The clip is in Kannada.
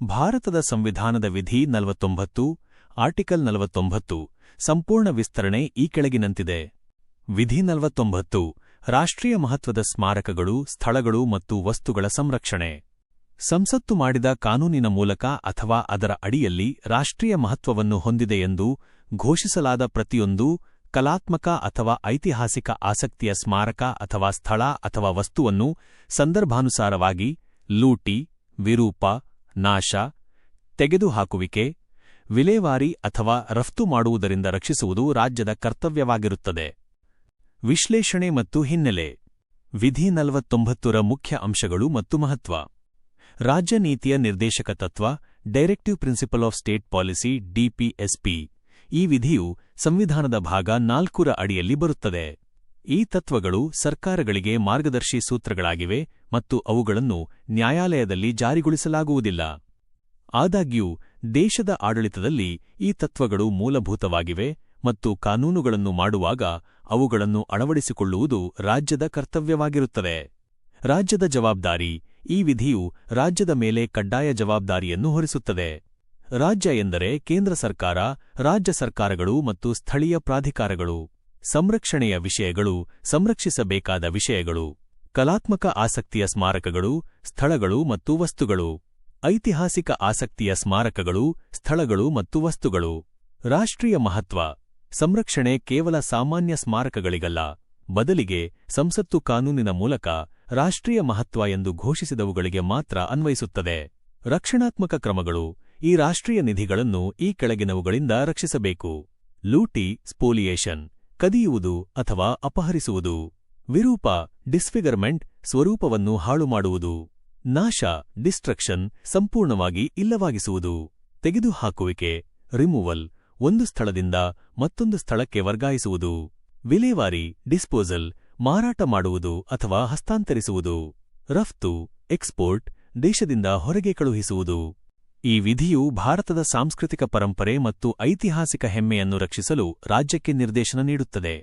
ಭಾರತದ ಸಂವಿಧಾನದ ವಿಧಿ 49 ಆರ್ಟಿಕಲ್ 49 ಸಂಪೂರ್ಣ ವಿಸ್ತರಣೆ ಈ ಕೆಳಗಿನಂತಿದೆ. ವಿಧಿ 49 ರಾಷ್ಟ್ರೀಯ ಮಹತ್ವದ ಸ್ಮಾರಕಗಳು, ಸ್ಥಳಗಳು ಮತ್ತು ವಸ್ತುಗಳ ಸಂರಕ್ಷಣೆ. ಸಂಸತ್ತು ಮಾಡಿದ ಕಾನೂನಿನ ಮೂಲಕ ಅಥವಾ ಅದರ ಅಡಿಯಲ್ಲಿ ರಾಷ್ಟ್ರೀಯ ಮಹತ್ವವನ್ನು ಹೊಂದಿದೆಯೆಂದು ಘೋಷಿಸಲಾದ ಪ್ರತಿಯೊಂದು ಕಲಾತ್ಮಕ ಅಥವಾ ಐತಿಹಾಸಿಕ ಆಸಕ್ತಿಯ ಸ್ಮಾರಕ ಅಥವಾ ಸ್ಥಳ ಅಥವಾ ವಸ್ತುವನ್ನು ಸಂದರ್ಭಾನುಸಾರವಾಗಿ ಲೂಟಿ, ವಿರೂಪ, ನಾಶ, ತೆಗೆದುಹಾಕುವಿಕೆ, ವಿಲೇವಾರಿ ಅಥವಾ ರಫ್ತು ಮಾಡುವುದರಿಂದ ರಕ್ಷಿಸುವುದು ರಾಜ್ಯದ ಕರ್ತವ್ಯವಾಗಿರುತ್ತದೆ. ವಿಶ್ಲೇಷಣೆ ಮತ್ತು ಹಿನ್ನೆಲೆ. ವಿಧಿ 49ರ ಮುಖ್ಯ ಅಂಶಗಳು ಮತ್ತು ಮಹತ್ವ. ರಾಜ್ಯ ನೀತಿಯ ನಿರ್ದೇಶಕ ತತ್ವ, directive principle of state policy ಡಿಪಿಎಸ್ಪಿ. ಈ ವಿಧಿಯು ಸಂವಿಧಾನದ ಭಾಗ 4ರ ಅಡಿಯಲ್ಲಿ ಬರುತ್ತದೆ. ಈ ತತ್ವಗಳು ಸರ್ಕಾರಗಳಿಗೆ ಮಾರ್ಗದರ್ಶಿ ಸೂತ್ರಗಳಾಗಿವೆ ಮತ್ತು ಅವುಗಳನ್ನು ನ್ಯಾಯಾಲಯದಲ್ಲಿ ಜಾರಿಗೊಳಿಸಲಾಗುವುದಿಲ್ಲ. ಆದಾಗ್ಯೂ ದೇಶದ ಆಡಳಿತದಲ್ಲಿ ಈ ತತ್ವಗಳು ಮೂಲಭೂತವಾಗಿವೆ ಮತ್ತು ಕಾನೂನುಗಳನ್ನು ಮಾಡುವಾಗ ಅವುಗಳನ್ನು ಅಳವಡಿಸಿಕೊಳ್ಳುವುದು ರಾಜ್ಯದ ಕರ್ತವ್ಯವಾಗಿರುತ್ತದೆ. ರಾಜ್ಯದ ಜವಾಬ್ದಾರಿ. ಈ ವಿಧಿಯು ರಾಜ್ಯದ ಮೇಲೆ ಕಡ್ಡಾಯ ಜವಾಬ್ದಾರಿಯನ್ನು ಹೊರಿಸುತ್ತದೆ. ರಾಜ್ಯ ಎಂದರೆ ಕೇಂದ್ರ ಸರ್ಕಾರ, ರಾಜ್ಯ ಸರ್ಕಾರಗಳು ಮತ್ತು ಸ್ಥಳೀಯ ಪ್ರಾಧಿಕಾರಗಳು. ಸಂರಕ್ಷಣೆಯ ವಿಷಯಗಳು. ಸಂರಕ್ಷಿಸಬೇಕಾದ ವಿಷಯಗಳು: ಕಲಾತ್ಮಕ ಆಸಕ್ತಿಯ ಸ್ಮಾರಕಗಳು, ಸ್ಥಳಗಳು ಮತ್ತು ವಸ್ತುಗಳು. ಐತಿಹಾಸಿಕ ಆಸಕ್ತಿಯ ಸ್ಮಾರಕಗಳು, ಸ್ಥಳಗಳು ಮತ್ತು ವಸ್ತುಗಳು. ರಾಷ್ಟ್ರೀಯ ಮಹತ್ವ. ಸಂರಕ್ಷಣೆ ಕೇವಲ ಸಾಮಾನ್ಯ ಸ್ಮಾರಕಗಳಿಗಲ್ಲ, ಬದಲಿಗೆ ಸಂಸತ್ತು ಕಾನೂನಿನ ಮೂಲಕ ರಾಷ್ಟ್ರೀಯ ಮಹತ್ವ ಎಂದು ಘೋಷಿಸಿದವುಗಳಿಗೆ ಮಾತ್ರ ಅನ್ವಯಿಸುತ್ತದೆ. ರಕ್ಷಣಾತ್ಮಕ ಕ್ರಮಗಳು. ಈ ರಾಷ್ಟ್ರೀಯ ನಿಧಿಗಳನ್ನು ಈ ಕೆಳಗಿನವುಗಳಿಂದ ರಕ್ಷಿಸಬೇಕು: ಲೂಟಿ, ಸ್ಪೋಲಿಯೇಷನ್, ಕದಿಯುವುದು ಅಥವಾ ಅಪಹರಿಸುವುದು. ವಿರೂಪ, ಡಿಸ್ಫಿಗರ್ಮೆಂಟ್, ಸ್ವರೂಪವನ್ನು ಹಾಳುಮಾಡುವುದು. ನಾಶ, ಡಿಸ್ಟ್ರಕ್ಷನ್, ಸಂಪೂರ್ಣವಾಗಿ ಇಲ್ಲವಾಗಿಸುವುದು. ತೆಗೆದುಹಾಕುವಿಕೆ, ರಿಮೂವಲ್, ಒಂದು ಸ್ಥಳದಿಂದ ಮತ್ತೊಂದು ಸ್ಥಳಕ್ಕೆ ವರ್ಗಾಯಿಸುವುದು. ವಿಲೇವಾರಿ, ಡಿಸ್ಪೋಸಲ್, ಮಾರಾಟ ಮಾಡುವುದು ಅಥವಾ ಹಸ್ತಾಂತರಿಸುವುದು. ರಫ್ತು, ಎಕ್ಸ್ಪೋರ್ಟ್, ದೇಶದಿಂದ ಹೊರಗೆ ಕಳುಹಿಸುವುದು. ಈ ವಿಧಿಯು ಭಾರತದ ಸಾಂಸ್ಕೃತಿಕ ಪರಂಪರೆ ಮತ್ತು ಐತಿಹಾಸಿಕ ಹೆಮ್ಮೆಯನ್ನು ರಕ್ಷಿಸಲು ರಾಜ್ಯಕ್ಕೆ ನಿರ್ದೇಶನ ನೀಡುತ್ತದೆ.